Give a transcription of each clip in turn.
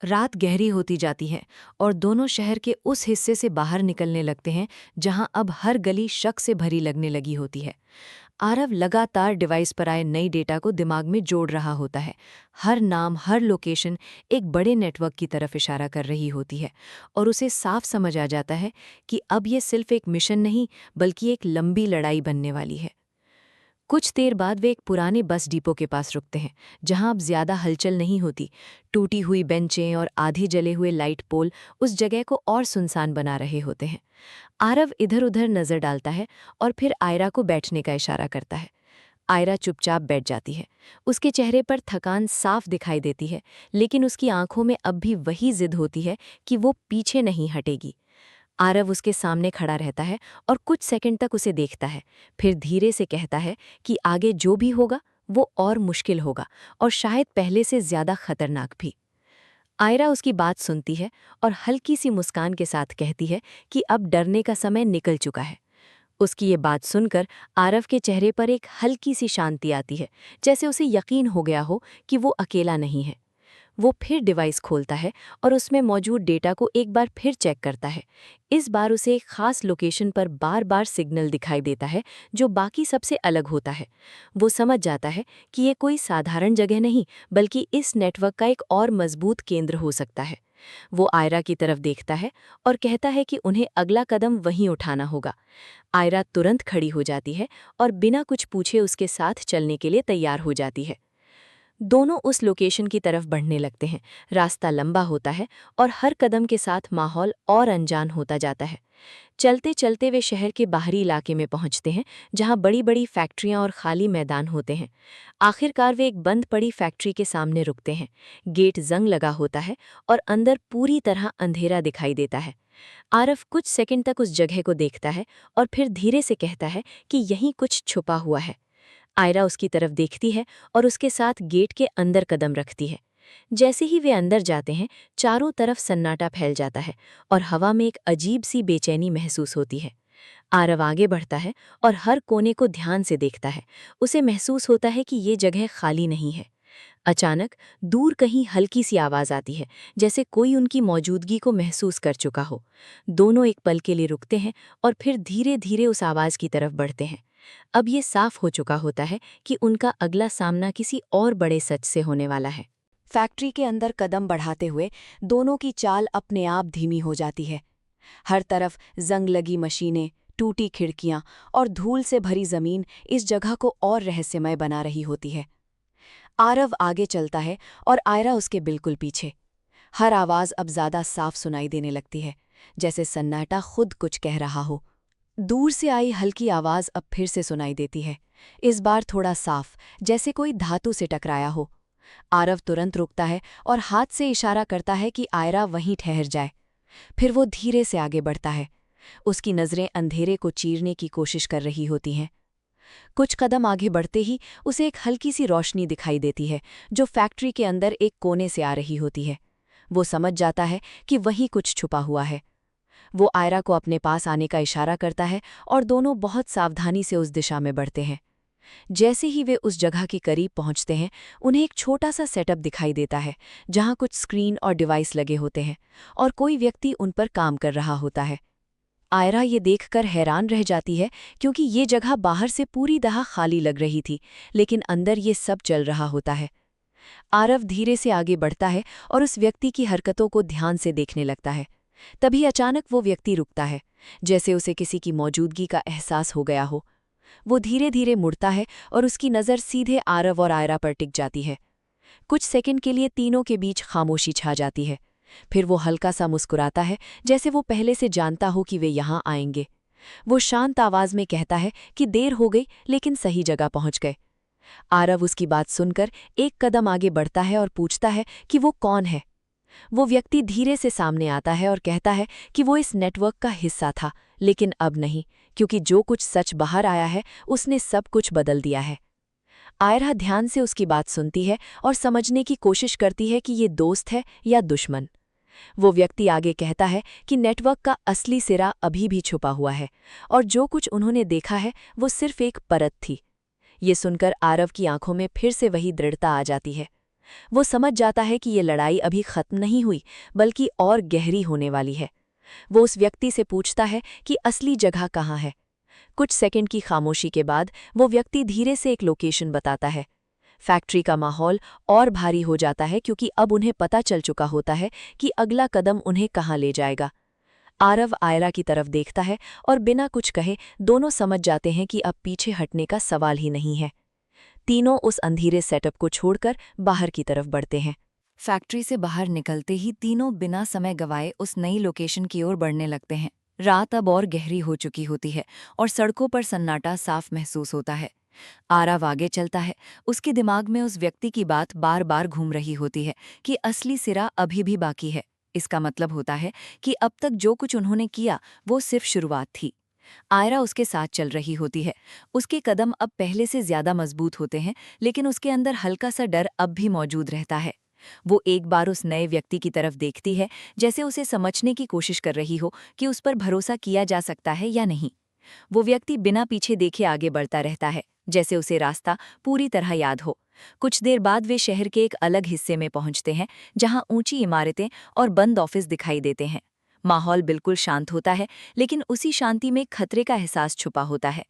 रात गहरी होती जाती है और दोनों शहर के उस हिस्से से बाहर निकलने लगते हैं जहां अब हर गली शक से भरी लगने लगी होती है। आरव लगातार डिवाइस पर आए नई डेटा को दिमाग में जोड़ रहा होता है। हर नाम, हर लोकेशन एक बड़े नेटवर्क की तरफ इशारा कर रही होती है और उसे साफ समझ आ जाता है कि अब ये सिर्फ एक मिशन नहीं बल्कि एक लंबी लड़ाई बनने वाली है। कुछ देर बाद वे एक पुराने बस डिपो के पास रुकते हैं, जहां अब ज्यादा हलचल नहीं होती। टूटी हुई बेंचें और आधे जले हुए लाइट पोल उस जगह को और सुनसान बना रहे होते हैं। आरव इधर-उधर नजर डालता है और फिर आयरा को बैठने का इशारा करता है। आयरा चुपचाप बैठ जाती है। उसके चेहरे पर थकान साफ दिखाई देती है, लेकिन उसकी आंखों में अब भी वही जिद होती है कि वो पीछे नहीं हटेगी। आरव उसके सामने खड़ा रहता है और कुछ सेकंड तक उसे देखता है, फिर धीरे से कहता है कि आगे जो भी होगा वो और मुश्किल होगा और शायद पहले से ज्यादा खतरनाक भी। आयरा उसकी बात सुनती है और हल्की सी मुस्कान के साथ कहती है कि अब डरने का समय निकल चुका है। उसकी ये बात सुनकर आरव के चेहरे पर एक हल्की सी शांति आती है, जैसे उसे यकीन हो गया हो कि वो अकेला नहीं है। वो फिर डिवाइस खोलता है और उसमें मौजूद डेटा को एक बार फिर चेक करता है। इस बार उसे एक खास लोकेशन पर बार बार सिग्नल दिखाई देता है जो बाकी सबसे अलग होता है। वो समझ जाता है कि ये कोई साधारण जगह नहीं बल्कि इस नेटवर्क का एक और मजबूत केंद्र हो सकता है। वो आयरा की तरफ देखता है और कहता है कि उन्हें अगला कदम वहीं उठाना होगा। आयरा तुरंत खड़ी हो जाती है और बिना कुछ पूछे उसके साथ चलने के लिए तैयार हो जाती है। दोनों उस लोकेशन की तरफ बढ़ने लगते हैं। रास्ता लंबा होता है और हर कदम के साथ माहौल और अनजान होता जाता है। चलते चलते वे शहर के बाहरी इलाके में पहुंचते हैं, जहां बड़ी बड़ी फैक्ट्रियां और खाली मैदान होते हैं। आखिरकार वे एक बंद पड़ी फैक्ट्री के सामने रुकते हैं। गेट जंग लगा होता है और अंदर पूरी तरह अंधेरा दिखाई देता है। आरव कुछ सेकंड तक उस जगह को देखता है और फिर धीरे से कहता है कि यहीं कुछ छुपा हुआ है। आयरा उसकी तरफ देखती है और उसके साथ गेट के अंदर कदम रखती है। जैसे ही वे अंदर जाते हैं, चारों तरफ सन्नाटा फैल जाता है और हवा में एक अजीब सी बेचैनी महसूस होती है। आरव आगे बढ़ता है और हर कोने को ध्यान से देखता है। उसे महसूस होता है कि ये जगह खाली नहीं है। अचानक दूर कहीं हल्की सी आवाज आती है, जैसे कोई उनकी मौजूदगी को महसूस कर चुका हो। दोनों एक पल के लिए रुकते हैं और फिर धीरे धीरे उस आवाज की तरफ बढ़ते हैं। अब ये साफ हो चुका होता है कि उनका अगला सामना किसी और बड़े सच से होने वाला है। फैक्ट्री के अंदर कदम बढ़ाते हुए दोनों की चाल अपने आप धीमी हो जाती है। हर तरफ जंग लगी मशीनें, टूटी खिड़कियां और धूल से भरी जमीन इस जगह को और रहस्यमय बना रही होती है। आरव आगे चलता है और आयरा उसके बिल्कुल पीछे। हर आवाज अब ज्यादा साफ सुनाई देने लगती है, जैसे सन्नाटा खुद कुछ कह रहा हो। दूर से आई हल्की आवाज अब फिर से सुनाई देती है, इस बार थोड़ा साफ, जैसे कोई धातु से टकराया हो। आरव तुरंत रुकता है और हाथ से इशारा करता है कि आयरा वहीं ठहर जाए। फिर वो धीरे से आगे बढ़ता है। उसकी नज़रें अंधेरे को चीरने की कोशिश कर रही होती हैं। कुछ कदम आगे बढ़ते ही उसे एक हल्की सी रोशनी दिखाई देती है, जो फैक्ट्री के अंदर एक कोने से आ रही होती है। वो समझ जाता है कि वहीं कुछ छुपा हुआ है। वो आयरा को अपने पास आने का इशारा करता है और दोनों बहुत सावधानी से उस दिशा में बढ़ते हैं। जैसे ही वे उस जगह के करीब पहुंचते हैं, उन्हें एक छोटा सा सेटअप दिखाई देता है, जहां कुछ स्क्रीन और डिवाइस लगे होते हैं और कोई व्यक्ति उन पर काम कर रहा होता है। आयरा ये देखकर हैरान रह जाती है, क्योंकि ये जगह बाहर से पूरी तरह खाली लग रही थी, लेकिन अंदर ये सब चल रहा होता है। आरव धीरे से आगे बढ़ता है और उस व्यक्ति की हरकतों को ध्यान से देखने लगता है। तभी अचानक वो व्यक्ति रुकता है, जैसे उसे किसी की मौजूदगी का एहसास हो गया हो। वो धीरे धीरे मुड़ता है और उसकी नज़र सीधे आरव और आयरा पर टिक जाती है। कुछ सेकंड के लिए तीनों के बीच खामोशी छा जाती है। फिर वो हल्का सा मुस्कुराता है, जैसे वो पहले से जानता हो कि वे यहाँ आएंगे। वो शांत आवाज में कहता है कि देर हो गई, लेकिन सही जगह पहुंच गए। आरव उसकी बात सुनकर एक कदम आगे बढ़ता है और पूछता है कि वो कौन है। वो व्यक्ति धीरे से सामने आता है और कहता है कि वो इस नेटवर्क का हिस्सा था, लेकिन अब नहीं, क्योंकि जो कुछ सच बाहर आया है उसने सब कुछ बदल दिया है। आयरा ध्यान से उसकी बात सुनती है और समझने की कोशिश करती है कि ये दोस्त है या दुश्मन। वो व्यक्ति आगे कहता है कि नेटवर्क का असली सिरा अभी भी छुपा हुआ है और जो कुछ उन्होंने देखा है वो सिर्फ एक परत थी। ये सुनकर आरव की आंखों में फिर से वही दृढ़ता आ जाती है। वो समझ जाता है कि ये लड़ाई अभी खत्म नहीं हुई, बल्कि और गहरी होने वाली है। वो उस व्यक्ति से पूछता है कि असली जगह कहाँ है। कुछ सेकंड की खामोशी के बाद वो व्यक्ति धीरे से एक लोकेशन बताता है। फैक्ट्री का माहौल और भारी हो जाता है, क्योंकि अब उन्हें पता चल चुका होता है कि अगला कदम उन्हें कहाँ ले जाएगा। आरव आयरा की तरफ देखता है और बिना कुछ कहे दोनों समझ जाते हैं कि अब पीछे हटने का सवाल ही नहीं है। तीनों उस अंधेरे सेटअप को छोड़कर बाहर की तरफ बढ़ते हैं। फैक्ट्री से बाहर निकलते ही तीनों बिना समय गवाए उस नई लोकेशन की ओर बढ़ने लगते हैं। रात अब और गहरी हो चुकी होती है और सड़कों पर सन्नाटा साफ महसूस होता है। आरव आगे चलता है। उसके दिमाग में उस व्यक्ति की बात बार बार घूम रही होती है कि असली सिरा अभी भी बाकी है। इसका मतलब होता है कि अब तक जो कुछ उन्होंने किया वो सिर्फ शुरुआत थी। आयरा उसके साथ चल रही होती है। उसके कदम अब पहले से ज्यादा मजबूत होते हैं, लेकिन उसके अंदर हल्का सा डर अब भी मौजूद रहता है। वो एक बार उस नए व्यक्ति की तरफ देखती है, जैसे उसे समझने की कोशिश कर रही हो कि उस पर भरोसा किया जा सकता है या नहीं। वो व्यक्ति बिना पीछे देखे आगे बढ़ता रहता है, जैसे उसे रास्ता पूरी तरह याद हो। कुछ देर बाद वे शहर के एक अलग हिस्से में पहुंचते हैं, जहां ऊंची इमारतें और बंद ऑफिस दिखाई देते हैं। माहौल बिल्कुल शांत होता है, लेकिन उसी शांति में खतरे का एहसास छुपा होता है।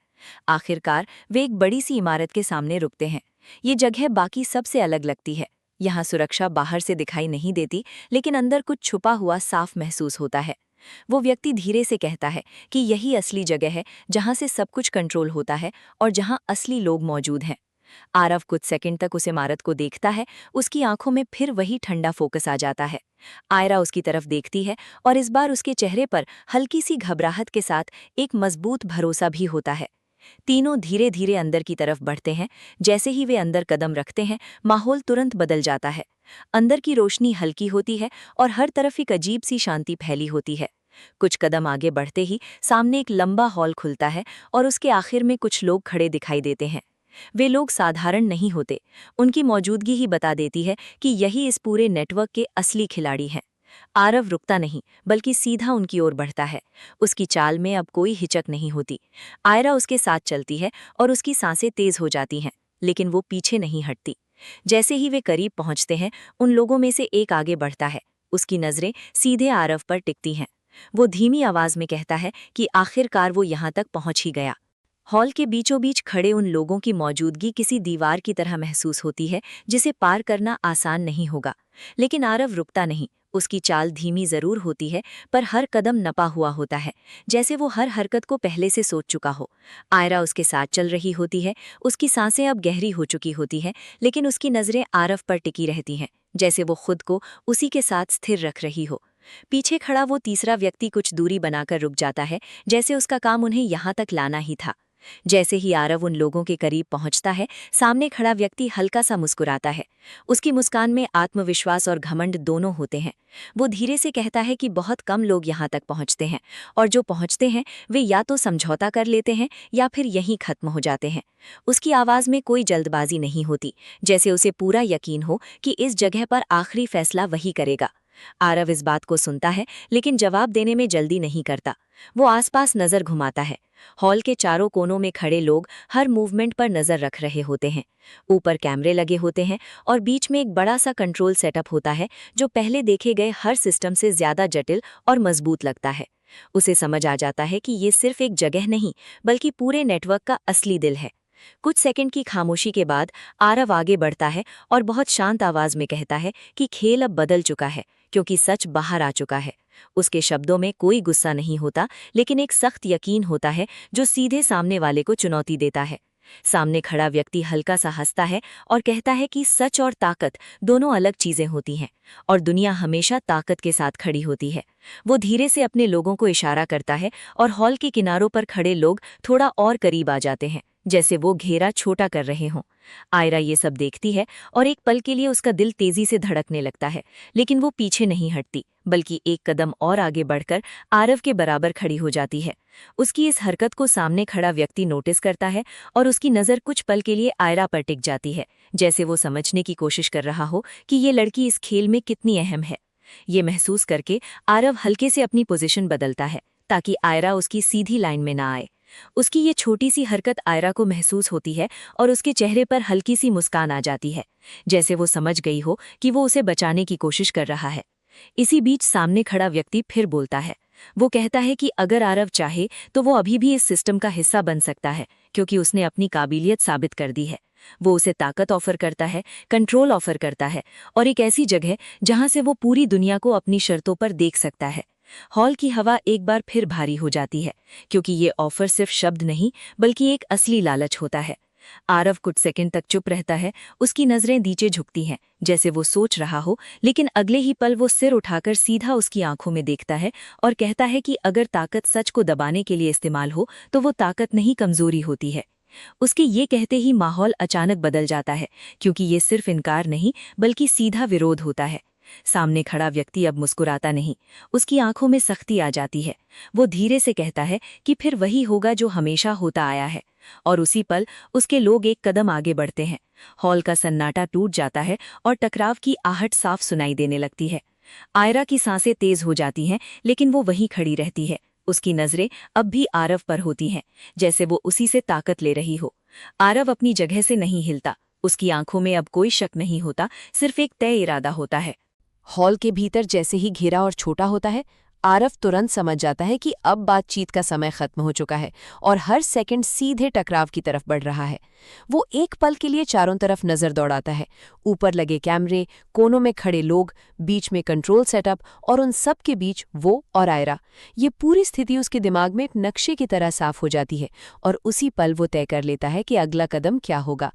आखिरकार वे एक बड़ी सी इमारत के सामने रुकते हैं। ये जगह बाकी सबसे अलग लगती है। यहाँ सुरक्षा बाहर से दिखाई नहीं देती, लेकिन अंदर कुछ छुपा हुआ साफ महसूस होता है। वो व्यक्ति धीरे से कहता है कि यही असली जगह है, जहाँ से सब कुछ कंट्रोल होता है और जहाँ असली लोग मौजूद हैं। आरव कुछ सेकंड तक उस इमारत को देखता है। उसकी आंखों में फिर वही ठंडा फोकस आ जाता है। आयरा उसकी तरफ देखती है और इस बार उसके चेहरे पर हल्की सी घबराहट के साथ एक मजबूत भरोसा भी होता है। तीनों धीरे धीरे अंदर की तरफ बढ़ते हैं। जैसे ही वे अंदर कदम रखते हैं, माहौल तुरंत बदल जाता है। अंदर की रोशनी हल्की होती है और हर तरफ एक अजीब सी शांति फैली होती है। कुछ कदम आगे बढ़ते ही सामने एक लंबा हॉल खुलता है और उसके आखिर में कुछ लोग खड़े दिखाई देते हैं। वे लोग साधारण नहीं होते। उनकी मौजूदगी ही बता देती है कि यही इस पूरे नेटवर्क के असली खिलाड़ी हैं। आरव रुकता नहीं, बल्कि सीधा उनकी ओर बढ़ता है। उसकी चाल में अब कोई हिचक नहीं होती। आयरा उसके साथ चलती है और उसकी सांसें तेज हो जाती हैं, लेकिन वो पीछे नहीं हटती। जैसे ही वे करीब पहुंचते हैं, उन लोगों में से एक आगे बढ़ता है। उसकी नजरें सीधे आरव पर टिकती हैं। वो धीमी आवाज में कहता है कि आखिरकार वो यहाँ तक पहुंच ही गया। हॉल के बीचों बीच खड़े उन लोगों की मौजूदगी किसी दीवार की तरह महसूस होती है, जिसे पार करना आसान नहीं होगा। लेकिन आरव रुकता नहीं। उसकी चाल धीमी जरूर होती है, पर हर कदम नपा हुआ होता है, जैसे वो हर हरकत को पहले से सोच चुका हो। आयरा उसके साथ चल रही होती है। उसकी सांसें अब गहरी हो चुकी होती हैं, लेकिन उसकी नजरें आरव पर टिकी रहती हैं, जैसे वो खुद को उसी के साथ स्थिर रख रही हो। पीछे खड़ा वो तीसरा व्यक्ति कुछ दूरी बनाकर रुक जाता है, जैसे उसका काम उन्हें यहाँ तक लाना ही था। जैसे ही आरव उन लोगों के करीब पहुंचता है, सामने खड़ा व्यक्ति हल्का सा मुस्कुराता है। उसकी मुस्कान में आत्मविश्वास और घमंड दोनों होते हैं। वो धीरे से कहता है कि बहुत कम लोग यहाँ तक पहुंचते हैं, और जो पहुंचते हैं वे या तो समझौता कर लेते हैं या फिर यहीं खत्म हो जाते हैं। उसकी आवाज़ में कोई जल्दबाजी नहीं होती, जैसे उसे पूरा यकीन हो कि इस जगह पर आखिरी फैसला वही करेगा। आरव इस बात को सुनता है, लेकिन जवाब देने में जल्दी नहीं करता। वो आसपास नजर घुमाता है। हॉल के चारों कोनों में खड़े लोग हर मूवमेंट पर नजर रख रहे होते हैं। ऊपर कैमरे लगे होते हैं और बीच में एक बड़ा सा कंट्रोल सेटअप होता है, जो पहले देखे गए हर सिस्टम से ज्यादा जटिल और मजबूत लगता है। उसे समझ आ जाता है कि ये सिर्फ एक जगह नहीं, बल्कि पूरे नेटवर्क का असली दिल है। कुछ सेकंड की खामोशी के बाद आरव आगे बढ़ता है और बहुत शांत आवाज में कहता है कि खेल अब बदल चुका है, क्योंकि सच बाहर आ चुका है। उसके शब्दों में कोई गुस्सा नहीं होता, लेकिन एक सख्त यकीन होता है जो सीधे सामने वाले को चुनौती देता है। सामने खड़ा व्यक्ति हल्का सा हंसता है और कहता है कि सच और ताकत दोनों अलग चीजें होती हैं, और दुनिया हमेशा ताकत के साथ खड़ी होती है। वो धीरे से अपने लोगों को इशारा करता है और हॉल के किनारों पर खड़े लोग थोड़ा और करीब आ जाते हैं, जैसे वो घेरा छोटा कर रहे हों। आयरा ये सब देखती है और एक पल के लिए उसका दिल तेजी से धड़कने लगता है, लेकिन वो पीछे नहीं हटती, बल्कि एक कदम और आगे बढ़कर आरव के बराबर खड़ी हो जाती है। उसकी इस हरकत को सामने खड़ा व्यक्ति नोटिस करता है और उसकी नज़र कुछ पल के लिए आयरा पर टिक जाती है, जैसे वो समझने की कोशिश कर रहा हो कि ये लड़की इस खेल में कितनी अहम है। ये महसूस करके आरव हल्के से अपनी पोजीशन बदलता है, ताकि आयरा उसकी सीधी लाइन में ना आए। उसकी ये छोटी सी हरकत आयरा को महसूस होती है और उसके चेहरे पर हल्की सी मुस्कान आ जाती है, जैसे वो समझ गई हो कि वो उसे बचाने की कोशिश कर रहा है। इसी बीच सामने खड़ा व्यक्ति फिर बोलता है। वो कहता है कि अगर आरव चाहे तो वो अभी भी इस सिस्टम का हिस्सा बन सकता है, क्योंकि उसने अपनी काबिलियत साबित कर दी है। वो उसे ताकत ऑफर करता है, कंट्रोल ऑफर करता है और एक ऐसी जगह जहां से वो पूरी दुनिया को अपनी शर्तों पर देख सकता है। हॉल की हवा एक बार फिर भारी हो जाती है, क्योंकि ये ऑफर सिर्फ शब्द नहीं बल्कि एक असली लालच होता है। आरव कुछ सेकंड तक चुप रहता है, उसकी नजरें नीचे झुकती हैं, जैसे वो सोच रहा हो, लेकिन अगले ही पल वो सिर उठाकर सीधा उसकी आंखों में देखता है और कहता है कि अगर ताकत सच को दबाने के लिए इस्तेमाल हो तो वो ताकत नहीं, कमजोरी होती है। उसके ये कहते ही माहौल अचानक बदल जाता है, क्योंकि ये सिर्फ इनकार नहीं बल्कि सीधा विरोध होता है। सामने खड़ा व्यक्ति अब मुस्कुराता नहीं, उसकी आंखों में सख्ती आ जाती है। वो धीरे से कहता है कि फिर वही होगा जो हमेशा होता आया है, और उसी पल उसके लोग एक कदम आगे बढ़ते हैं। हॉल का सन्नाटा टूट जाता है और टकराव की आहट साफ सुनाई देने लगती है। आयरा की सांसें तेज हो जाती हैं, लेकिन वो वहीं खड़ी रहती है। उसकी नजरें अब भी आरव पर होती हैं, जैसे वो उसी से ताकत ले रही हो। आरव अपनी जगह से नहीं हिलता, उसकी आंखों में अब कोई शक नहीं होता, सिर्फ एक तय इरादा होता है। हॉल के भीतर जैसे ही घेरा और छोटा होता है, आरव तुरंत समझ जाता है कि अब बातचीत का समय खत्म हो चुका है और हर सेकंड सीधे टकराव की तरफ बढ़ रहा है। वो एक पल के लिए चारों तरफ नजर दौड़ाता है, ऊपर लगे कैमरे, कोनों में खड़े लोग, बीच में कंट्रोल सेटअप और उन सब के बीच वो और आयरा। ये पूरी स्थिति उसके दिमाग में एक नक्शे की तरह साफ हो जाती है और उसी पल वो तय कर लेता है कि अगला कदम क्या होगा।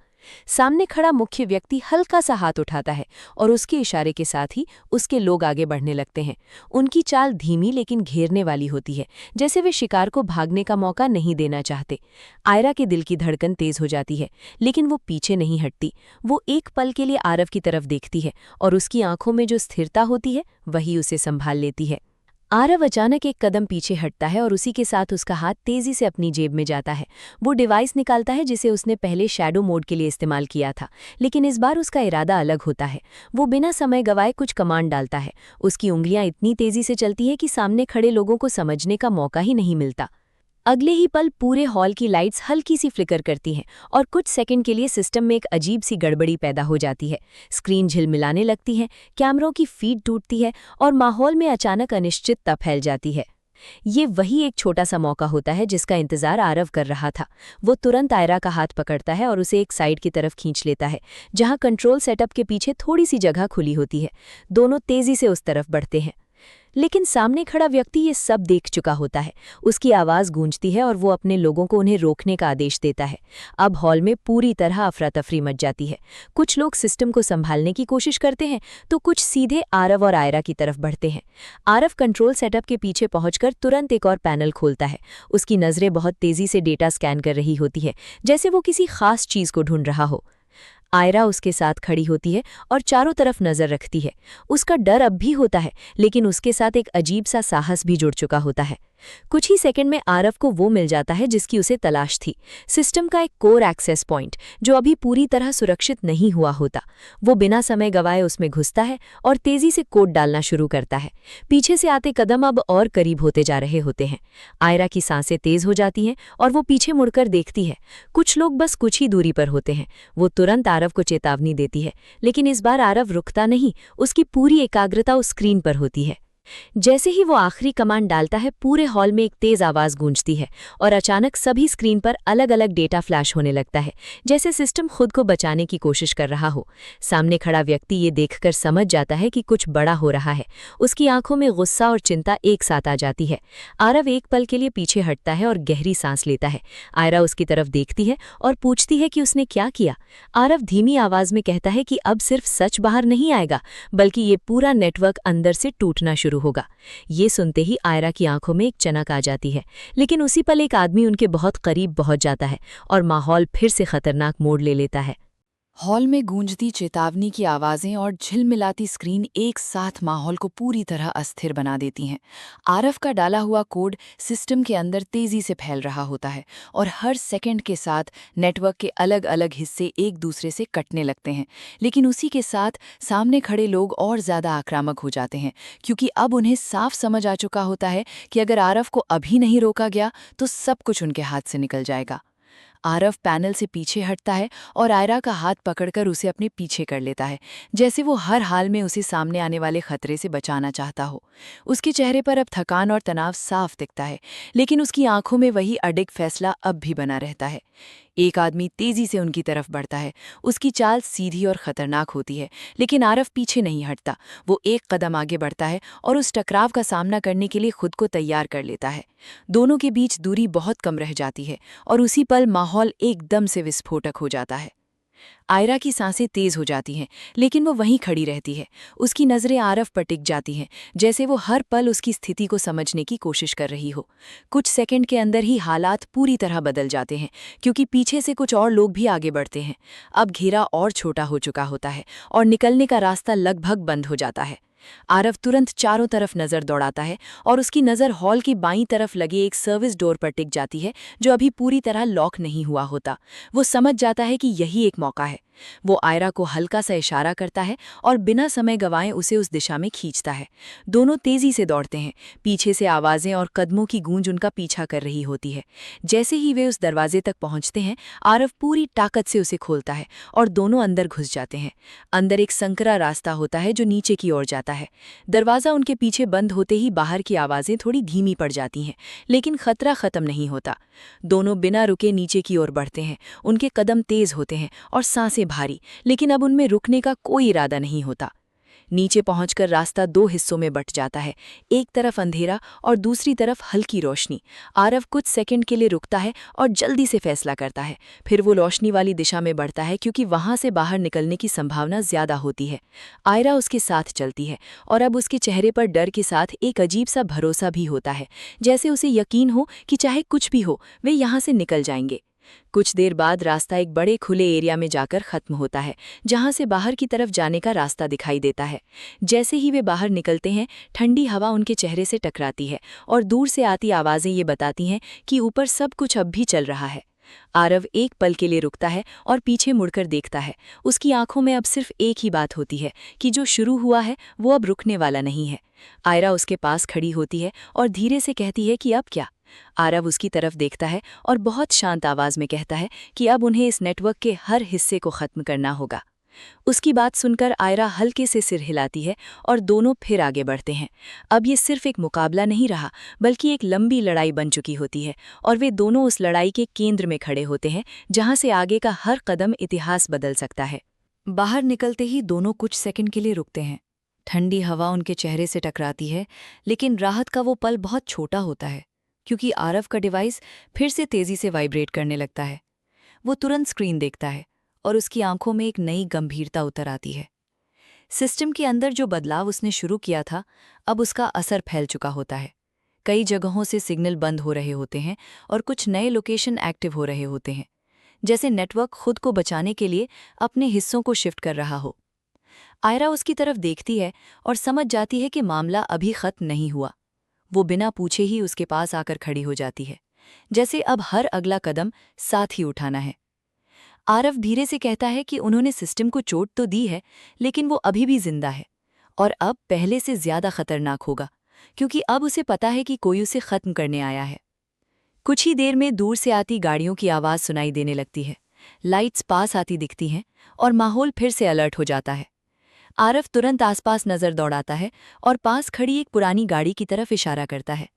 सामने खड़ा मुख्य व्यक्ति हल्का सा हाथ उठाता है और उसके इशारे के साथ ही उसके लोग आगे बढ़ने लगते हैं। उनकी चाल धीमी लेकिन घेरने वाली होती है, जैसे वे शिकार को भागने का मौका नहीं देना चाहते। आयरा के दिल की धड़कन तेज हो जाती है, लेकिन वो पीछे नहीं हटती। वो एक पल के लिए आरव की तरफ देखती है और उसकी आंखों में जो स्थिरता होती है वही उसे संभाल लेती है। आरव अचानक एक कदम पीछे हटता है और उसी के साथ उसका हाथ तेजी से अपनी जेब में जाता है। वो डिवाइस निकालता है जिसे उसने पहले शैडो मोड के लिए इस्तेमाल किया था, लेकिन इस बार उसका इरादा अलग होता है। वो बिना समय गवाए कुछ कमांड डालता है। उसकी उंगलियां इतनी तेजी से चलती है कि सामने खड़े लोगों को समझने का मौका ही नहीं मिलता। अगले ही पल पूरे हॉल की लाइट्स हल्की सी फ्लिकर करती हैं और कुछ सेकंड के लिए सिस्टम में एक अजीब सी गड़बड़ी पैदा हो जाती है। स्क्रीन झिलमिलाने लगती है, कैमरों की फीड टूटती है और माहौल में अचानक अनिश्चितता फैल जाती है। ये वही एक छोटा सा मौका होता है जिसका इंतजार आरव कर रहा था। वो तुरंत आयरा का हाथ पकड़ता है और उसे एक साइड की तरफ खींच लेता है, जहां कंट्रोल सेटअप के पीछे थोड़ी सी जगह खुली होती है। दोनों तेजी से उस तरफ बढ़ते हैं, लेकिन सामने खड़ा व्यक्ति ये सब देख चुका होता है। उसकी आवाज गूंजती है और वो अपने लोगों को उन्हें रोकने का आदेश देता है। अब हॉल में पूरी तरह अफरा तफरी मच जाती है। कुछ लोग सिस्टम को संभालने की कोशिश करते हैं तो कुछ सीधे आरव और आयरा की तरफ बढ़ते हैं। आरव कंट्रोल सेटअप के पीछे पहुंचकर तुरंत एक और पैनल खोलता है। उसकी नजरें बहुत तेजी से डेटा स्कैन कर रही होती है, जैसे वो किसी खास चीज को ढूंढ रहा हो। आयरा उसके साथ खड़ी होती है और चारों तरफ नजर रखती है। उसका डर अब भी होता है, लेकिन उसके साथ एक अजीब सा साहस भी जुड़ चुका होता है। कुछ ही सेकंड में आरव को वो मिल जाता है जिसकी उसे तलाश थी, सिस्टम का एक कोर एक्सेस पॉइंट जो अभी पूरी तरह सुरक्षित नहीं हुआ होता। वो बिना समय गवाए उसमें घुसता है और तेजी से कोड डालना शुरू करता है। पीछे से आते कदम अब और करीब होते जा रहे होते हैं। आयरा की सांसें तेज हो जाती हैं और वो पीछे मुड़कर देखती है। कुछ लोग बस कुछ ही दूरी पर होते हैं। वो तुरंत आरव को चेतावनी देती है, लेकिन इस बार आरव रुकता नहीं। उसकी पूरी एकाग्रता उस स्क्रीन पर होती है। जैसे ही वो आखिरी कमांड डालता है, पूरे हॉल में एक तेज आवाज गूंजती है और अचानक सभी स्क्रीन पर अलग अलग डेटा फ्लैश होने लगता है, जैसे सिस्टम खुद को बचाने की कोशिश कर रहा हो। सामने खड़ा व्यक्ति ये देखकर समझ जाता है कि कुछ बड़ा हो रहा है। उसकी आंखों में गुस्सा और चिंता एक साथ आ जाती है। आरव एक पल के लिए पीछे हटता है और गहरी सांस लेता है। आयरा उसकी तरफ देखती है और पूछती है कि उसने क्या किया। आरव धीमी आवाज में कहता है कि अब सिर्फ सच बाहर नहीं आएगा, बल्कि ये पूरा नेटवर्क अंदर से टूटना शुरू होगा। ये सुनते ही आयरा की आंखों में एक चनक आ जाती है, लेकिन उसी पल एक आदमी उनके बहुत करीब पहुंच जाता है और माहौल फिर से खतरनाक मोड़ ले लेता है। हॉल में गूंजती चेतावनी की आवाजें और झिलमिलाती स्क्रीन एक साथ माहौल को पूरी तरह अस्थिर बना देती हैं। आरफ का डाला हुआ कोड सिस्टम के अंदर तेजी से फैल रहा होता है और हर सेकंड के साथ नेटवर्क के अलग अलग हिस्से एक दूसरे से कटने लगते हैं। लेकिन उसी के साथ सामने खड़े लोग और ज़्यादा आक्रामक हो जाते हैं, क्योंकि अब उन्हें साफ समझ आ चुका होता है कि अगर आरफ को अभी नहीं रोका गया तो सब कुछ उनके हाथ से निकल जाएगा। आरव पैनल से पीछे हटता है और आयरा का हाथ पकड़कर उसे अपने पीछे कर लेता है, जैसे वो हर हाल में उसे सामने आने वाले खतरे से बचाना चाहता हो। उसके चेहरे पर अब थकान और तनाव साफ दिखता है, लेकिन उसकी आंखों में वही अडिग फैसला अब भी बना रहता है। एक आदमी तेजी से उनकी तरफ बढ़ता है। उसकी चाल सीधी और खतरनाक होती है, लेकिन आरफ पीछे नहीं हटता। वो एक कदम आगे बढ़ता है और उस टकराव का सामना करने के लिए खुद को तैयार कर लेता है। दोनों के बीच दूरी बहुत कम रह जाती है और उसी पल माहौल एकदम से विस्फोटक हो जाता है। आयरा की सांसें तेज हो जाती हैं, लेकिन वो वहीं खड़ी रहती है। उसकी नज़रें आरफ पर टिक जाती हैं, जैसे वो हर पल उसकी स्थिति को समझने की कोशिश कर रही हो। कुछ सेकंड के अंदर ही हालात पूरी तरह बदल जाते हैं, क्योंकि पीछे से कुछ और लोग भी आगे बढ़ते हैं। अब घेरा और छोटा हो चुका होता है और निकलने का रास्ता लगभग बंद हो जाता है। आरव तुरंत चारों तरफ नजर दौड़ाता है और उसकी नज़र हॉल की बाईं तरफ लगे एक सर्विस डोर पर टिक जाती है, जो अभी पूरी तरह लॉक नहीं हुआ होता। वो समझ जाता है कि यही एक मौका है। वो आयरा को हल्का सा इशारा करता है और बिना समय गंवाए उसे उस दिशा में खींचता है। दोनों तेजी से दौड़ते हैं। पीछे से आवाजें और कदमों की गूंज उनका पीछा कर रही होती है। जैसे ही वे उस दरवाजे तक पहुंचते हैं, आरव पूरी ताकत से उसे खोलता है और दोनों अंदर घुस जाते हैं। अंदर एक संकरा रास्ता होता है जो नीचे की ओर जाता है। दरवाज़ा उनके पीछे बंद होते ही बाहर की आवाज़ें थोड़ी धीमी पड़ जाती हैं, लेकिन खतरा खत्म नहीं होता। दोनों बिना रुके नीचे की ओर बढ़ते हैं। उनके कदम तेज होते हैं और सांसें भारी, लेकिन अब उनमें रुकने का कोई इरादा नहीं होता। नीचे पहुंचकर रास्ता दो हिस्सों में बंट जाता है, एक तरफ अंधेरा और दूसरी तरफ हल्की रोशनी। आरव कुछ सेकंड के लिए रुकता है और जल्दी से फैसला करता है। फिर वो रोशनी वाली दिशा में बढ़ता है, क्योंकि वहां से बाहर निकलने की संभावना ज्यादा होती है। आयरा उसके साथ चलती है और अब उसके चेहरे पर डर के साथ एक अजीब सा भरोसा भी होता है, जैसे उसे यकीन हो कि चाहे कुछ भी हो वे यहाँ से निकल जाएंगे। कुछ देर बाद रास्ता एक बड़े खुले एरिया में जाकर खत्म होता है, जहां से बाहर की तरफ जाने का रास्ता दिखाई देता है। जैसे ही वे बाहर निकलते हैं, ठंडी हवा उनके चेहरे से टकराती है और दूर से आती आवाजें ये बताती हैं कि ऊपर सब कुछ अब भी चल रहा है। आरव एक पल के लिए रुकता है और पीछे मुड़कर देखता है। उसकी आंखों में अब सिर्फ एक ही बात होती है कि जो शुरू हुआ है वो अब रुकने वाला नहीं है। आयरा उसके पास खड़ी होती है और धीरे से कहती है कि अब क्या। आरव उसकी तरफ देखता है और बहुत शांत आवाज में कहता है कि अब उन्हें इस नेटवर्क के हर हिस्से को खत्म करना होगा। उसकी बात सुनकर आयरा हल्के से सिर हिलाती है और दोनों फिर आगे बढ़ते हैं। अब ये सिर्फ एक मुकाबला नहीं रहा, बल्कि एक लंबी लड़ाई बन चुकी होती है और वे दोनों उस लड़ाई के केंद्र में खड़े होते हैं, जहां से आगे का हर कदम इतिहास बदल सकता है। बाहर निकलते ही दोनों कुछ सेकंड के लिए रुकते हैं। ठंडी हवा उनके चेहरे से टकराती है, लेकिन राहत का वो पल बहुत छोटा होता है, क्योंकि आरव का डिवाइस फिर से तेजी से वाइब्रेट करने लगता है। वो तुरंत स्क्रीन देखता है और उसकी आंखों में एक नई गंभीरता उतर आती है। सिस्टम के अंदर जो बदलाव उसने शुरू किया था, अब उसका असर फैल चुका होता है। कई जगहों से सिग्नल बंद हो रहे होते हैं और कुछ नए लोकेशन एक्टिव हो रहे होते हैं, जैसे नेटवर्क खुद को बचाने के लिए अपने हिस्सों को शिफ्ट कर रहा हो। आयरा उसकी तरफ देखती है और समझ जाती है कि मामला अभी खत्म नहीं हुआ। वो बिना पूछे ही उसके पास आकर खड़ी हो जाती है, जैसे अब हर अगला कदम साथ ही उठाना है। आरव धीरे से कहता है कि उन्होंने सिस्टम को चोट तो दी है, लेकिन वो अभी भी जिंदा है और अब पहले से ज्यादा खतरनाक होगा, क्योंकि अब उसे पता है कि कोई उसे खत्म करने आया है। कुछ ही देर में दूर से आती गाड़ियों की आवाज़ सुनाई देने लगती है। लाइट्स पास आती दिखती हैं और माहौल फिर से अलर्ट हो जाता है। आरव तुरंत आसपास नजर दौड़ाता है और पास खड़ी एक पुरानी गाड़ी की तरफ इशारा करता है।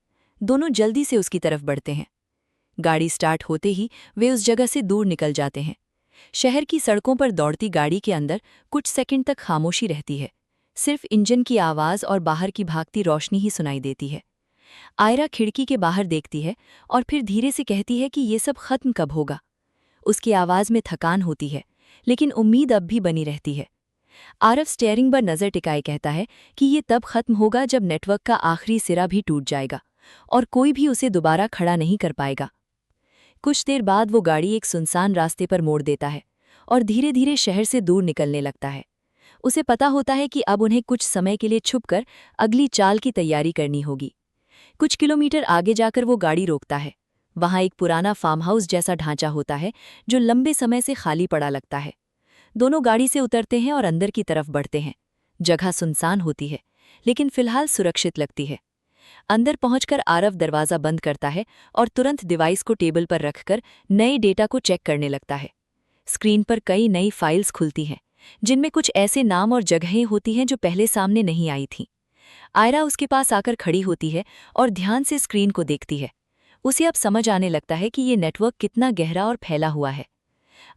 दोनों जल्दी से उसकी तरफ बढ़ते हैं। गाड़ी स्टार्ट होते ही वे उस जगह से दूर निकल जाते हैं। शहर की सड़कों पर दौड़ती गाड़ी के अंदर कुछ सेकंड तक खामोशी रहती है। सिर्फ इंजन की आवाज़ और बाहर की भागती रोशनी ही सुनाई देती है। आयरा खिड़की के बाहर देखती है और फिर धीरे से कहती है कि ये सब खत्म कब होगा। उसकी आवाज़ में थकान होती है, लेकिन उम्मीद अब भी बनी रहती है। आरव स्टीयरिंग पर नज़र टिकाए कहता है कि ये तब खत्म होगा जब नेटवर्क का आखिरी सिरा भी टूट जाएगा और कोई भी उसे दोबारा खड़ा नहीं कर पाएगा। कुछ देर बाद वो गाड़ी एक सुनसान रास्ते पर मोड़ देता है और धीरे धीरे शहर से दूर निकलने लगता है। उसे पता होता है कि अब उन्हें कुछ समय के लिए छुपकर अगली चाल की तैयारी करनी होगी। कुछ किलोमीटर आगे जाकर वो गाड़ी रोकता है। वहां एक पुराना फार्म हाउस जैसा ढांचा होता है जो लंबे समय से खाली पड़ा लगता है। दोनों गाड़ी से उतरते हैं और अंदर की तरफ बढ़ते हैं। जगह सुनसान होती है, लेकिन फिलहाल सुरक्षित लगती है। अंदर पहुंचकर आरव दरवाजा बंद करता है और तुरंत डिवाइस को टेबल पर रखकर नए डेटा को चेक करने लगता है। स्क्रीन पर कई नई फाइल्स खुलती हैं, जिनमें कुछ ऐसे नाम और जगहें होती हैं जो पहले सामने नहीं आई थीं। आयरा उसके पास आकर खड़ी होती है और ध्यान से स्क्रीन को देखती है। उसे अब समझ आने लगता है कि ये नेटवर्क कितना गहरा और फैला हुआ है।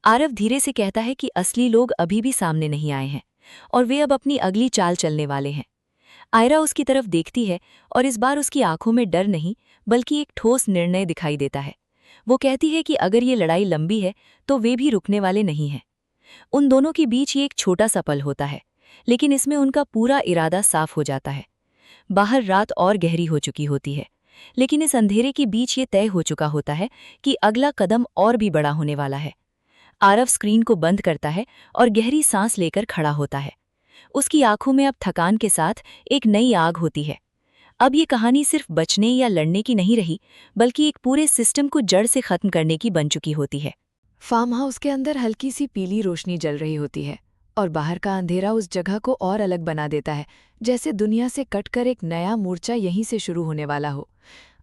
आरव धीरे से कहता है कि असली लोग अभी भी सामने नहीं आए हैं और वे अब अपनी अगली चाल चलने वाले हैं। आयरा उसकी तरफ देखती है और इस बार उसकी आंखों में डर नहीं बल्कि एक ठोस निर्णय दिखाई देता है। वो कहती है कि अगर ये लड़ाई लंबी है तो वे भी रुकने वाले नहीं हैं। उन दोनों के बीच ये एक छोटा सा पल होता है, लेकिन इसमें उनका पूरा इरादा साफ हो जाता है। बाहर रात और गहरी हो चुकी होती है, लेकिन इस अंधेरे के बीच ये तय हो चुका होता है कि अगला कदम और भी बड़ा होने वाला है। आरव स्क्रीन को बंद करता है और गहरी सांस लेकर खड़ा होता है। उसकी आंखों में अब थकान के साथ एक नई आग होती है। अब ये कहानी सिर्फ बचने या लड़ने की नहीं रही, बल्कि एक पूरे सिस्टम को जड़ से खत्म करने की बन चुकी होती है। फार्म हाउस के अंदर हल्की सी पीली रोशनी जल रही होती है और बाहर का अंधेरा उस जगह को और अलग बना देता है, जैसे दुनिया से कटकर एक नया मोर्चा यहीं से शुरू होने वाला हो।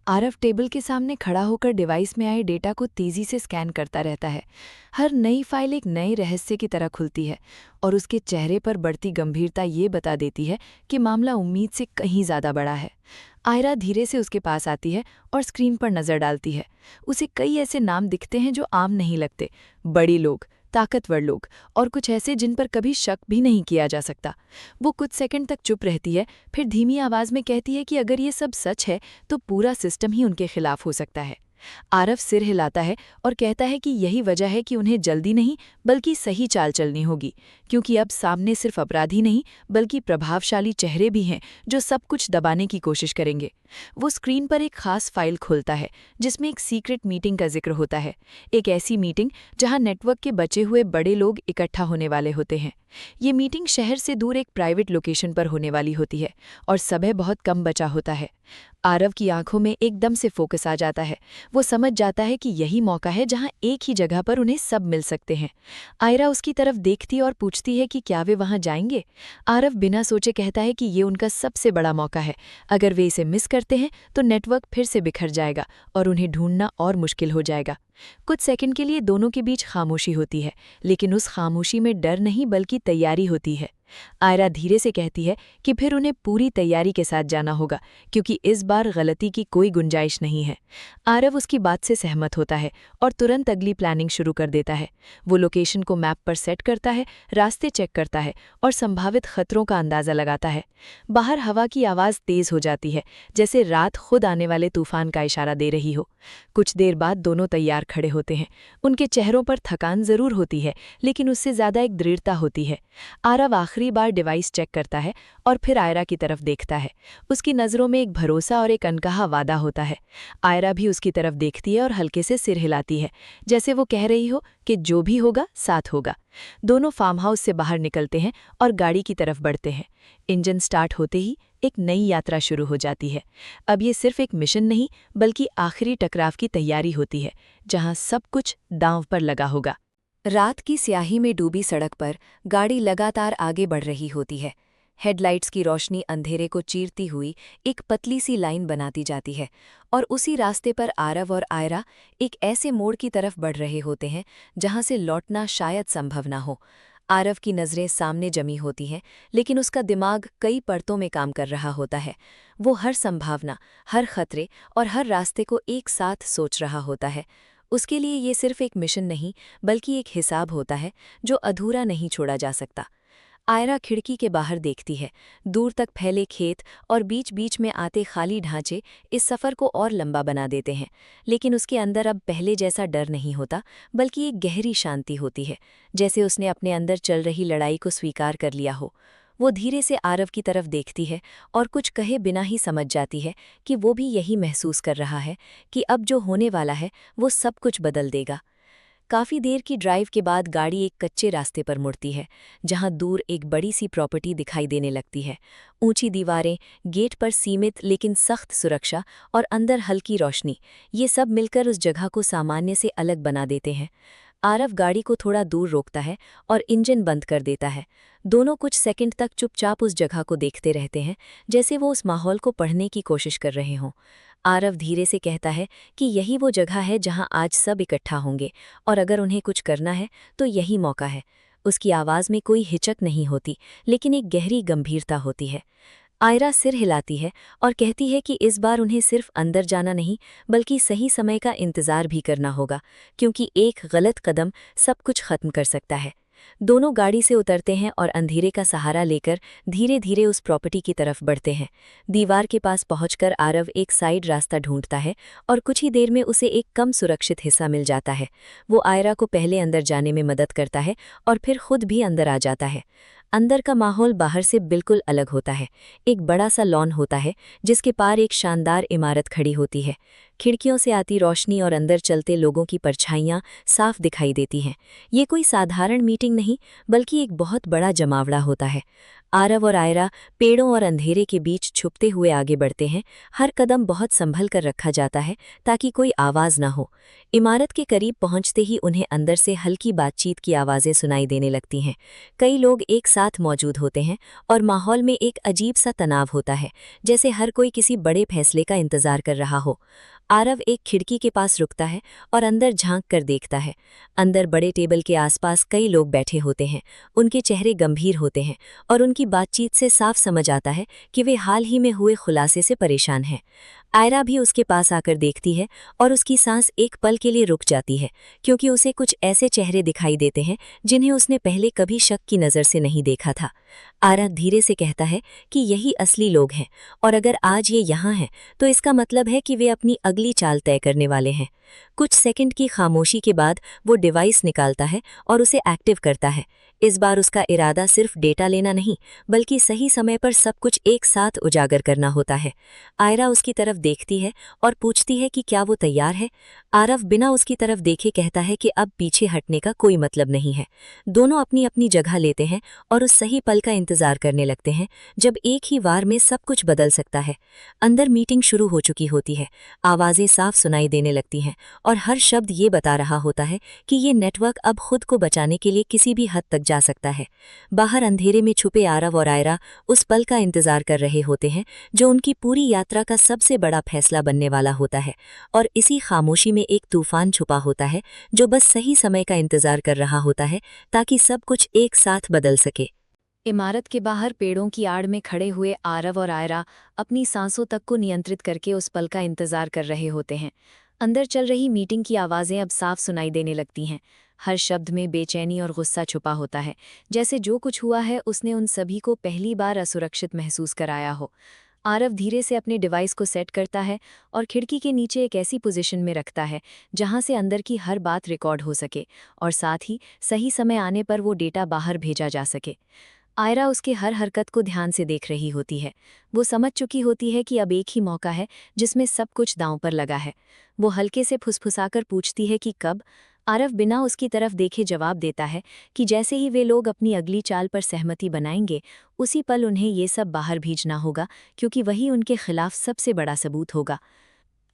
आरव टेबल के सामने खड़ा होकर डिवाइस में आए डेटा को तेजी से स्कैन करता रहता है। हर नई फाइल एक नए रहस्य की तरह खुलती है और उसके चेहरे पर बढ़ती गंभीरता ये बता देती है कि मामला उम्मीद से कहीं ज़्यादा बड़ा है। आयरा धीरे से उसके पास आती है और स्क्रीन पर नज़र डालती है। उसे कई ऐसे नाम दिखते हैं जो आम नहीं लगते, बड़ी लोग, ताकतवर लोग और कुछ ऐसे जिन पर कभी शक भी नहीं किया जा सकता। वो कुछ सेकंड तक चुप रहती है, फिर धीमी आवाज़ में कहती है कि अगर ये सब सच है तो पूरा सिस्टम ही उनके खिलाफ हो सकता है। आरव सिर हिलाता है और कहता है कि यही वजह है कि उन्हें जल्दी नहीं बल्कि सही चाल चलनी होगी, क्योंकि अब सामने सिर्फ अपराधी नहीं बल्कि प्रभावशाली चेहरे भी हैं जो सब कुछ दबाने की कोशिश करेंगे। वो स्क्रीन पर एक खास फाइल खोलता है जिसमें एक सीक्रेट मीटिंग का जिक्र होता है, एक ऐसी मीटिंग जहां नेटवर्क के बचे हुए बड़े लोग इकट्ठा होने वाले होते हैं। ये मीटिंग शहर से दूर एक प्राइवेट लोकेशन पर होने वाली होती है और समय बहुत कम बचा होता है। आरव की आंखों में एकदम से फोकस आ जाता है। वो समझ जाता है कि यही मौका है जहां एक ही जगह पर उन्हें सब मिल सकते हैं। आयरा उसकी तरफ देखती और पूछती है कि क्या वे वहां जाएंगे। आरव बिना सोचे कहता है कि ये उनका सबसे बड़ा मौका है। अगर वे इसे मिस करते हैं तो नेटवर्क फिर से बिखर जाएगा और उन्हें ढूंढना और मुश्किल हो जाएगा। कुछ सेकंड के लिए दोनों के बीच खामोशी होती है, लेकिन उस खामोशी में डर नहीं बल्कि तैयारी होती है। आयरा धीरे से कहती है कि फिर उन्हें पूरी तैयारी के साथ जाना होगा, क्योंकि इस बार गलती की कोई गुंजाइश नहीं है। आरव उसकी बात से सहमत होता है और तुरंत अगली प्लानिंग शुरू कर देता है। वो लोकेशन को मैप पर सेट करता है, रास्ते चेक करता है और संभावित खतरों का अंदाजा लगाता है। बाहर हवा की आवाज़ तेज हो जाती है, जैसे रात खुद आने वाले तूफान का इशारा दे रही हो। कुछ देर बाद दोनों तैयार खड़े होते हैं। उनके चेहरों पर थकान जरूर होती है, लेकिन उससे ज्यादा एक दृढ़ता होती है। आरव आखिरी बार डिवाइस चेक करता है और फिर आयरा की तरफ देखता है। उसकी नज़रों में एक भरोसा और एक अनकहा वादा होता है। आयरा भी उसकी तरफ देखती है और हल्के से सिर हिलाती है, जैसे वो कह रही हो कि जो भी होगा साथ होगा। दोनों फार्म हाउस से बाहर निकलते हैं और गाड़ी की तरफ बढ़ते हैं। इंजन स्टार्ट होते ही एक नई यात्रा शुरू हो जाती है। अब ये सिर्फ एक मिशन नहीं बल्कि आखिरी टकराव की तैयारी होती है, जहां सब कुछ दांव पर लगा होगा। रात की स्याही में डूबी सड़क पर गाड़ी लगातार आगे बढ़ रही होती है। हेडलाइट्स की रोशनी अंधेरे को चीरती हुई एक पतली सी लाइन बनाती जाती है और उसी रास्ते पर आरव और आयरा एक ऐसे मोड़ की तरफ बढ़ रहे होते हैं जहां से लौटना शायद संभव ना हो। आरव की नज़रें सामने जमी होती हैं, लेकिन उसका दिमाग कई परतों में काम कर रहा होता है। वो हर संभावना, हर खतरे और हर रास्ते को एक साथ सोच रहा होता है। उसके लिए ये सिर्फ एक मिशन नहीं बल्कि एक हिसाब होता है जो अधूरा नहीं छोड़ा जा सकता। आयरा खिड़की के बाहर देखती है। दूर तक फैले खेत और बीच बीच में आते खाली ढांचे इस सफ़र को और लंबा बना देते हैं, लेकिन उसके अंदर अब पहले जैसा डर नहीं होता बल्कि एक गहरी शांति होती है, जैसे उसने अपने अंदर चल रही लड़ाई को स्वीकार कर लिया हो। वो धीरे से आरव की तरफ देखती है और कुछ कहे बिना ही समझ जाती है कि वो भी यही महसूस कर रहा है कि अब जो होने वाला है वो सब कुछ बदल देगा। काफ़ी देर की ड्राइव के बाद गाड़ी एक कच्चे रास्ते पर मुड़ती है, जहां दूर एक बड़ी सी प्रॉपर्टी दिखाई देने लगती है। ऊंची दीवारें, गेट पर सीमित लेकिन सख्त सुरक्षा और अंदर हल्की रोशनी, ये सब मिलकर उस जगह को सामान्य से अलग बना देते हैं। आरव गाड़ी को थोड़ा दूर रोकता है और इंजन बंद कर देता है। दोनों कुछ सेकंड तक चुपचाप उस जगह को देखते रहते हैं, जैसे वो उस माहौल को पढ़ने की कोशिश कर रहे हों। आरव धीरे से कहता है कि यही वो जगह है जहां आज सब इकट्ठा होंगे, और अगर उन्हें कुछ करना है तो यही मौका है। उसकी आवाज़ में कोई हिचक नहीं होती, लेकिन एक गहरी गंभीरता होती है। आयरा सिर हिलाती है और कहती है कि इस बार उन्हें सिर्फ अंदर जाना नहीं, बल्कि सही समय का इंतज़ार भी करना होगा, क्योंकि एक गलत कदम सब कुछ खत्म कर सकता है। दोनों गाड़ी से उतरते हैं और अंधेरे का सहारा लेकर धीरे धीरे उस प्रॉपर्टी की तरफ बढ़ते हैं। दीवार के पास पहुंचकर आरव एक साइड रास्ता ढूंढता है और कुछ ही देर में उसे एक कम सुरक्षित हिस्सा मिल जाता है। वो आयरा को पहले अंदर जाने में मदद करता है और फिर खुद भी अंदर आ जाता है। अंदर का माहौल बाहर से बिल्कुल अलग होता है। एक बड़ा सा लॉन होता है, जिसके पार एक शानदार इमारत खड़ी होती है। खिड़कियों से आती रोशनी और अंदर चलते लोगों की परछाइयाँ साफ दिखाई देती हैं। ये कोई साधारण मीटिंग नहीं, बल्कि एक बहुत बड़ा जमावड़ा होता है। आरव और आयरा पेड़ों और अंधेरे के बीच छुपते हुए आगे बढ़ते हैं। हर कदम बहुत संभल कर रखा जाता है, ताकि कोई आवाज़ ना हो। इमारत के करीब पहुंचते ही उन्हें अंदर से हल्की बातचीत की आवाज़ें सुनाई देने लगती हैं। कई लोग एक साथ मौजूद होते हैं और माहौल में एक अजीब सा तनाव होता है, जैसे हर कोई किसी बड़े फैसले का इंतजार कर रहा हो। आरव एक खिड़की के पास रुकता है और अंदर झांक कर देखता है। अंदर बड़े टेबल के आसपास कई लोग बैठे होते हैं। उनके चेहरे गंभीर होते हैं और उनकी बातचीत से साफ समझ आता है कि वे हाल ही में हुए खुलासे से परेशान हैं। आयरा भी उसके पास आकर देखती है और उसकी सांस एक पल के लिए रुक जाती है, क्योंकि उसे कुछ ऐसे चेहरे दिखाई देते हैं जिन्हें उसने पहले कभी शक की नज़र से नहीं देखा था। आयरा धीरे से कहता है कि यही असली लोग हैं, और अगर आज ये यहाँ हैं तो इसका मतलब है कि वे अपनी अगली चाल तय करने वाले हैं। कुछ सेकंड की खामोशी के बाद वो डिवाइस निकालता है और उसे एक्टिव करता है। इस बार उसका इरादा सिर्फ डेटा लेना नहीं, बल्कि सही समय पर सब कुछ एक साथ उजागर करना होता है। आयरा उसकी तरफ देखती है और पूछती है कि क्या वो तैयार है। आरव बिना उसकी तरफ देखे कहता है कि अब पीछे हटने का कोई मतलब नहीं है। दोनों अपनी अपनी जगह लेते हैं और उस सही पल का इंतजार करने लगते हैं, जब एक ही वार में सब कुछ बदल सकता है। अंदर मीटिंग शुरू हो चुकी होती है। आवाज़ें साफ सुनाई देने लगती हैं और हर शब्द ये बता रहा होता है कि ये नेटवर्क अब खुद को बचाने के लिए किसी भी हद तक जा सकता है। बाहर अंधेरे में छुपे आरव और आयरा उस पल का इंतजार कर रहे होते हैं, जो उनकी पूरी यात्रा का सबसे बड़ा फैसला बनने वाला होता है। और इसी खामोशी में एक तूफान छुपा होता है, जो बस सही समय का इंतजार कर रहा होता है, ताकि सब कुछ एक साथ बदल सके। इमारत के बाहर पेड़ों की आड़ में खड़े हुए आरव और आयरा अपनी सांसों तक को नियंत्रित करके उस पल का इंतजार कर रहे होते हैं। अंदर चल रही मीटिंग की आवाज़ें अब साफ सुनाई देने लगती हैं। हर शब्द में बेचैनी और गुस्सा छुपा होता है, जैसे जो कुछ हुआ है उसने उन सभी को पहली बार असुरक्षित महसूस कराया हो। आरव धीरे से अपने डिवाइस को सेट करता है और खिड़की के नीचे एक ऐसी पोजीशन में रखता है जहां से अंदर की हर बात रिकॉर्ड हो सके, और साथ ही सही समय आने पर वो डेटा बाहर भेजा जा सके। आयरा उसके हर हरकत को ध्यान से देख रही होती है। वो समझ चुकी होती है कि अब एक ही मौका है जिसमें सब कुछ दांव पर लगा है। वो हल्के से फुसफुसाकर पूछती है कि कब। आरव बिना उसकी तरफ देखे जवाब देता है कि जैसे ही वे लोग अपनी अगली चाल पर सहमति बनाएंगे, उसी पल उन्हें ये सब बाहर भेजना होगा, क्योंकि वही उनके खिलाफ सबसे बड़ा सबूत होगा।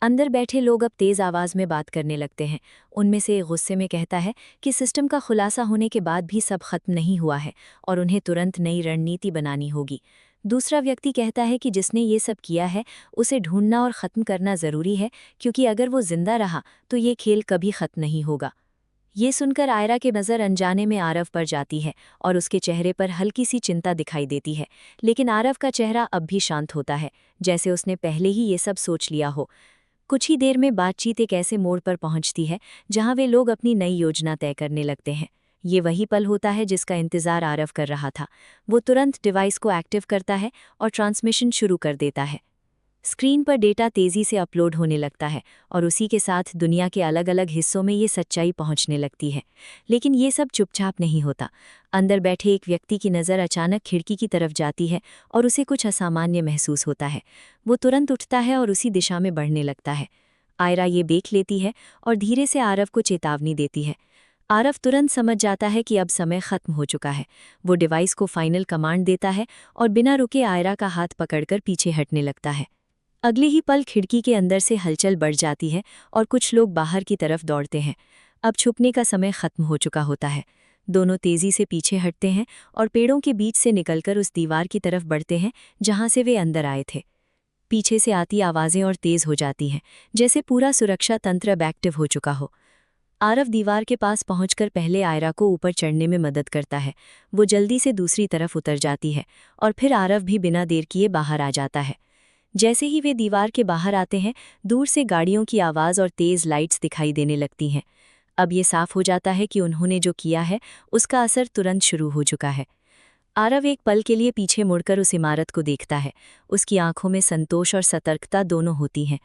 अंदर बैठे लोग अब तेज आवाज में बात करने लगते हैं। उनमें से एक गुस्से में कहता है कि सिस्टम का खुलासा होने के बाद भी सब खत्म नहीं हुआ है और उन्हें तुरंत नई रणनीति बनानी होगी। दूसरा व्यक्ति कहता है कि जिसने ये सब किया है उसे ढूंढना और ख़त्म करना ज़रूरी है, क्योंकि अगर वो जिंदा रहा तो ये खेल कभी ख़त्म नहीं होगा। ये सुनकर आयरा के नज़र अनजाने में आरव पर जाती है और उसके चेहरे पर हल्की सी चिंता दिखाई देती है, लेकिन आरव का चेहरा अब भी शांत होता है, जैसे उसने पहले ही ये सब सोच लिया हो। कुछ ही देर में बातचीत एक ऐसे मोड़ पर पहुंचती है जहां वे लोग अपनी नई योजना तय करने लगते हैं। ये वही पल होता है जिसका इंतजार आरव कर रहा था। वो तुरंत डिवाइस को एक्टिव करता है और ट्रांसमिशन शुरू कर देता है। स्क्रीन पर डेटा तेजी से अपलोड होने लगता है और उसी के साथ दुनिया के अलग अलग हिस्सों में ये सच्चाई पहुंचने लगती है। लेकिन ये सब चुपचाप नहीं होता। अंदर बैठे एक व्यक्ति की नज़र अचानक खिड़की की तरफ जाती है और उसे कुछ असामान्य महसूस होता है। वो तुरंत उठता है और उसी दिशा में बढ़ने लगता है। आयरा ये देख लेती है और धीरे से आरव को चेतावनी देती है। आरव तुरंत समझ जाता है कि अब समय खत्म हो चुका है। वो डिवाइस को फाइनल कमांड देता है और बिना रुके आयरा का हाथ पकड़कर पीछे हटने लगता है। अगले ही पल खिड़की के अंदर से हलचल बढ़ जाती है और कुछ लोग बाहर की तरफ दौड़ते हैं। अब छुपने का समय खत्म हो चुका होता है। दोनों तेजी से पीछे हटते हैं और पेड़ों के बीच से निकलकर उस दीवार की तरफ बढ़ते हैं जहां से वे अंदर आए थे। पीछे से आती आवाजें और तेज हो जाती हैं, जैसे पूरा सुरक्षा तंत्र अब एक्टिव हो चुका हो। आरव दीवार के पास पहुंचकर पहले आयरा को ऊपर चढ़ने में मदद करता है। वो जल्दी से दूसरी तरफ उतर जाती है और फिर आरव भी बिना देर किए बाहर आ जाता है। जैसे ही वे दीवार के बाहर आते हैं, दूर से गाड़ियों की आवाज़ और तेज़ लाइट्स दिखाई देने लगती हैं। अब ये साफ हो जाता है कि उन्होंने जो किया है उसका असर तुरंत शुरू हो चुका है। आरव एक पल के लिए पीछे मुड़कर उस इमारत को देखता है। उसकी आंखों में संतोष और सतर्कता दोनों होती हैं।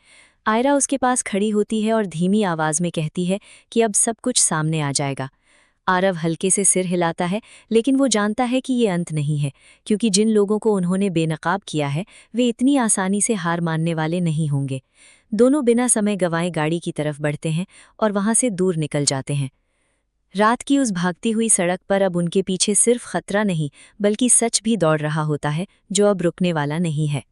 आयरा उसके पास खड़ी होती है और धीमी आवाज़ में कहती है कि अब सब कुछ सामने आ जाएगा। आरव हल्के से सिर हिलाता है, लेकिन वो जानता है कि ये अंत नहीं है, क्योंकि जिन लोगों को उन्होंने बेनकाब किया है वे इतनी आसानी से हार मानने वाले नहीं होंगे। दोनों बिना समय गंवाए गाड़ी की तरफ बढ़ते हैं और वहां से दूर निकल जाते हैं। रात की उस भागती हुई सड़क पर अब उनके पीछे सिर्फ खतरा नहीं, बल्कि सच भी दौड़ रहा होता है, जो अब रुकने वाला नहीं है।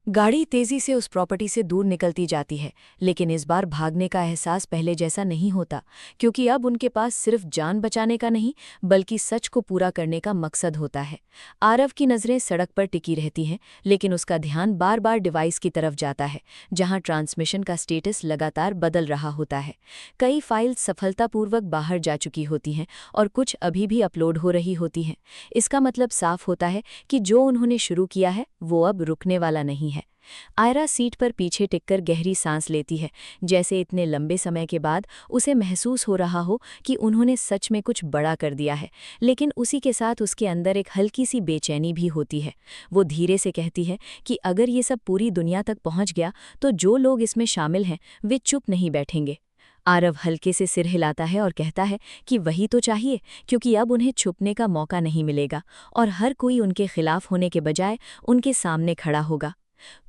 गाड़ी तेजी से उस प्रॉपर्टी से दूर निकलती जाती है, लेकिन इस बार भागने का एहसास पहले जैसा नहीं होता, क्योंकि अब उनके पास सिर्फ जान बचाने का नहीं, बल्कि सच को पूरा करने का मकसद होता है। आरव की नज़रें सड़क पर टिकी रहती हैं, लेकिन उसका ध्यान बार बार डिवाइस की तरफ जाता है, जहां ट्रांसमिशन का स्टेटस लगातार बदल रहा होता है। कई फाइल्स सफलतापूर्वक बाहर जा चुकी होती हैं और कुछ अभी भी अपलोड हो रही होती हैं। इसका मतलब साफ होता है कि जो उन्होंने शुरू किया है वो अब रुकने वाला नहीं है। आयरा सीट पर पीछे टिककर गहरी सांस लेती है, जैसे इतने लंबे समय के बाद उसे महसूस हो रहा हो कि उन्होंने सच में कुछ बड़ा कर दिया है। लेकिन उसी के साथ उसके अंदर एक हल्की सी बेचैनी भी होती है। वो धीरे से कहती है कि अगर ये सब पूरी दुनिया तक पहुंच गया तो जो लोग इसमें शामिल हैं वे चुप नहीं बैठेंगे। आरव हल्के से सिर हिलाता है और कहता है कि वही तो चाहिए, क्योंकि अब उन्हें छुपने का मौका नहीं मिलेगा और हर कोई उनके खिलाफ होने के बजाय उनके सामने खड़ा होगा।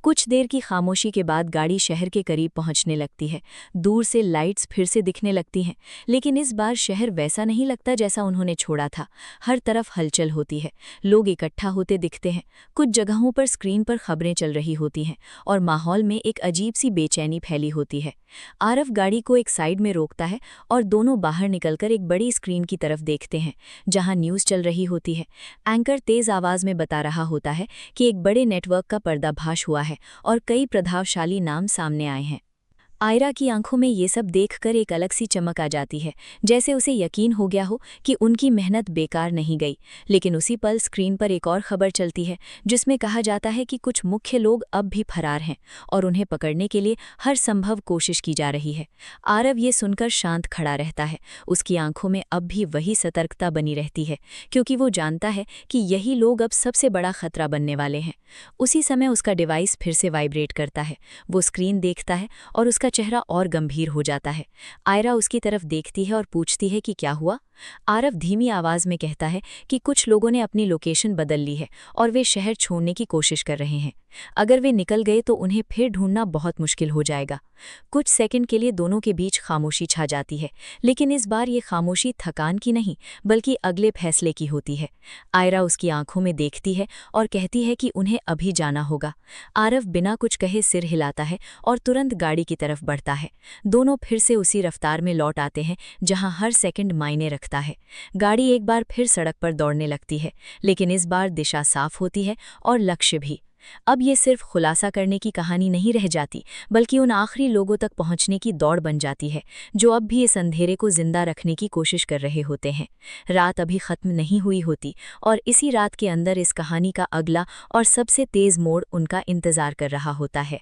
कुछ देर की खामोशी के बाद गाड़ी शहर के करीब पहुंचने लगती है। दूर से लाइट्स फिर से दिखने लगती हैं, लेकिन इस बार शहर वैसा नहीं लगता जैसा उन्होंने छोड़ा था। हर तरफ हलचल होती है, लोग इकट्ठा होते दिखते हैं, कुछ जगहों पर स्क्रीन पर खबरें चल रही होती हैं और माहौल में एक अजीब सी बेचैनी फैली होती है। आरव गाड़ी को एक साइड में रोकता है और दोनों बाहर निकलकर एक बड़ी स्क्रीन की तरफ देखते हैं, जहां न्यूज़ चल रही होती है। एंकर तेज आवाज में बता रहा होता है कि एक बड़े नेटवर्क का पर्दाफाश हुआ है और कई प्रभावशाली नाम सामने आए हैं। आयरा की आंखों में ये सब देखकर एक अलग सी चमक आ जाती है, जैसे उसे यकीन हो गया हो कि उनकी मेहनत बेकार नहीं गई। लेकिन उसी पल स्क्रीन पर एक और खबर चलती है, जिसमें कहा जाता है कि कुछ मुख्य लोग अब भी फरार हैं और उन्हें पकड़ने के लिए हर संभव कोशिश की जा रही है। आरव ये सुनकर शांत खड़ा रहता है। उसकी आंखों में अब भी वही सतर्कता बनी रहती है, क्योंकि वो जानता है कि यही लोग अब सबसे बड़ा खतरा बनने वाले हैं। उसी समय उसका डिवाइस फिर से वाइब्रेट करता है। वो स्क्रीन देखता है और उसका चेहरा और गंभीर हो जाता है। आयरा उसकी तरफ देखती है और पूछती है कि क्या हुआ। आरव धीमी आवाज में कहता है कि कुछ लोगों ने अपनी लोकेशन बदल ली है और वे शहर छोड़ने की कोशिश कर रहे हैं। अगर वे निकल गए तो उन्हें फिर ढूंढना बहुत मुश्किल हो जाएगा। कुछ सेकंड के लिए दोनों के बीच खामोशी छा जाती है, लेकिन इस बार ये खामोशी थकान की नहीं, बल्कि अगले फैसले की होती है। आयरा उसकी आंखों में देखती है और कहती है कि उन्हें अभी जाना होगा। आरव बिना कुछ कहे सिर हिलाता है और तुरंत गाड़ी की तरफ बढ़ता है। दोनों फिर से उसी रफ्तार में लौट आते हैं जहां हर सेकंड मायने रखता है। गाड़ी एक बार फिर सड़क पर दौड़ने लगती है, लेकिन इस बार दिशा साफ होती है और लक्ष्य भी। अब ये सिर्फ खुलासा करने की कहानी नहीं रह जाती, बल्कि उन आखिरी लोगों तक पहुंचने की दौड़ बन जाती है, जो अब भी इस अंधेरे को जिंदा रखने की कोशिश कर रहे होते हैं। रात अभी खत्म नहीं हुई होती और इसी रात के अंदर इस कहानी का अगला और सबसे तेज मोड़ उनका इंतजार कर रहा होता है।